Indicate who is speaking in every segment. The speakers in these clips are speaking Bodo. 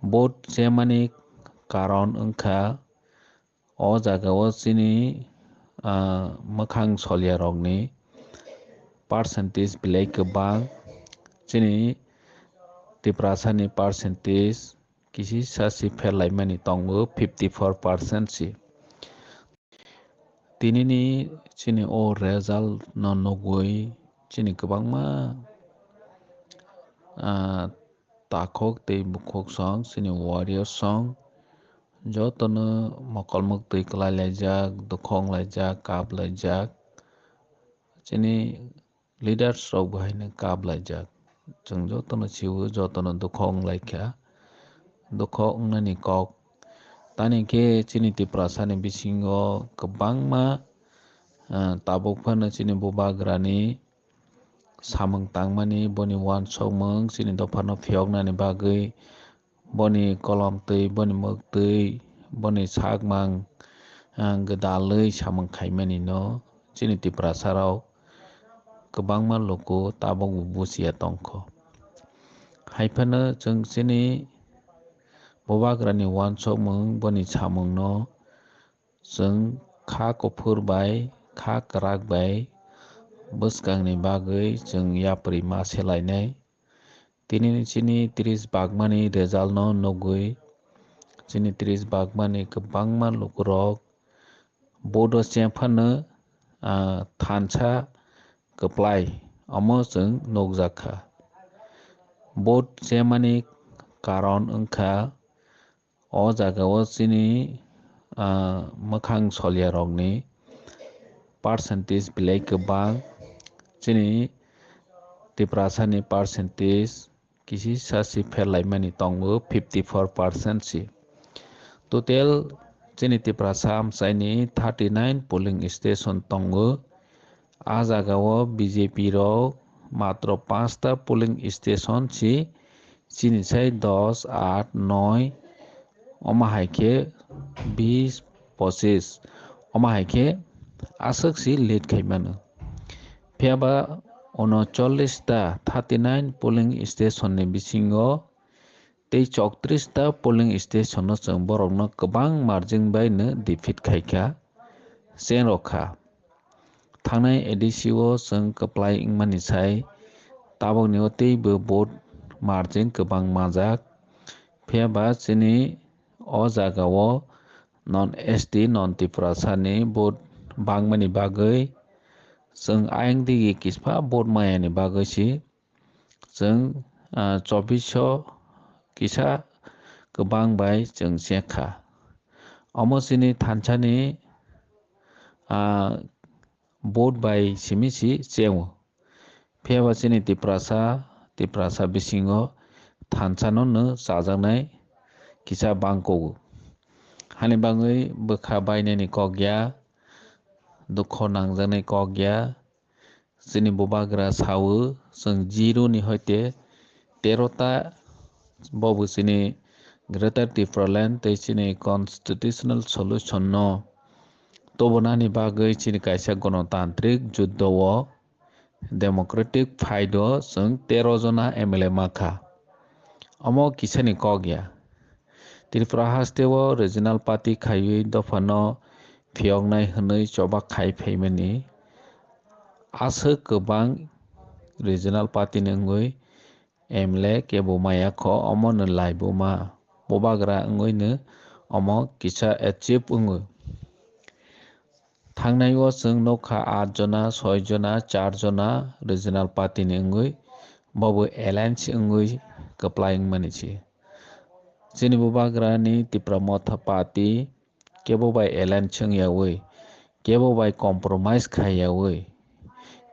Speaker 1: Bot Germany karon wngkha o jagao chini mokhang solyarokni percentage belai kwbang chini Tiprasani percentage kisi sasi pherlaimani tongo 54% si. Tinini chini o result no nugui chini kwbangma takhok tei bukhok song chini warrior song jotono mokolmuk tui kwlailajak dukhong laijak kap laijak chini leaders rok bahaino kap laijak chung jotono chiwo jotono dukhong laikha dukho wngnani kok tani khe chini Tiprasani bisingo kwbangma tabuk phano chini bubagrani samung tangmani boni wansukmung chini dophano phiyoknani bagwi boni kolom tui boni muk tui boni sakmang gdalui samung khaimani no chini Tiprasa rok kwbangma luku tabuk busia tongkho. Haifano chung chini bubagrani wansukmung boni samung no chung kha kuphur bai kha kwrak bai bwskangni bagwi chung yapri ma selainai tinini chini 30 Bagmani result no nugui chini 30 Bagmani kwbangma lukurok bodo chephano Thansa kwplai omo chung nukjakha. Bot Germany karon wngkha o jagao chini mokhang solyarokni percentage belai kwbang chini Tiprasani percentage kisi sasi pherlaimani tongo 54% si. Total chini Tiprasa amchaini 39 polling station tongo a jagao BJP rok matro 5 ta polling station si chini sai 10 8 9 oma haikhe 20 25 oma haikhe aswk si lead khaimano phiaba ono 40 ta 39 polling station ni bisingo tei 34 ta polling station no chung borokno kwbang margin bai no defeat khaikha Chen rokha. Thangnai ADC o chung kwplai wngmani sai tabukni o teibo vote margin kwbang majak phiaba chini o jagao non ST non Tiprasani vote bangmani bagwi chung ayangdigi kispa vote mayani bagwi si chung 2400 kisa kwbang bai chung chenkha omo chini Thansani vote bai simi si chengo phiaba chini Tiprasa bisingo Thansano no chajaknai kisa bangkogo hani bagwi bwkha bainani kokya dukho nangjaknai kokya chini bubagra sawo chung 0 ni hoite 13 ta bobo chini Greater Tripura Land tei chini constitutional solution no tobonani bagwi chini kaisa gণতান্ত্রিক juddho o democratic fight o chung 13 jona MLA makha omo kisani kokya Tripura haste o regional party khaiwi dophano phiyoknai hwnwi chobak khai phaimani aswk kwbang regional party ni wngwi MLA kebomaya kho omo no laiboma bubagra wngwi no omo kisa achieve wngwi thangnai o chung nukha 8 jona 6 jona 4 jona regional party ni wngwi bobo alliance wngwi kwplai wngmani si chini bubagrani Tripura Motha Party kebo bai alliance wngyawi kebo bai compromise khaiyawi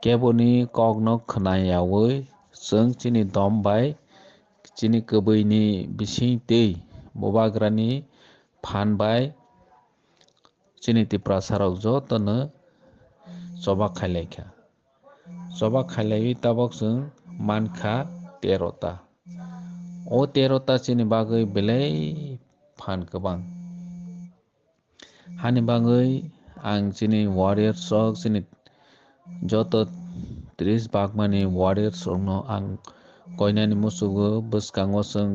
Speaker 1: keboni kokno khnayawi chung chini dom bai chini kwbui ni bising tei bubagrani phan bai chini Tiprasa rok jotono chobak khailaikha chobak khailaiwi tabok chung mankha 13 ta o 13 ta chini bagwi belai phan kwbang hani bagwi ang chini warriors rok chini joto 30 Bagmani warriors rok no ang koinani musugo bwskango chung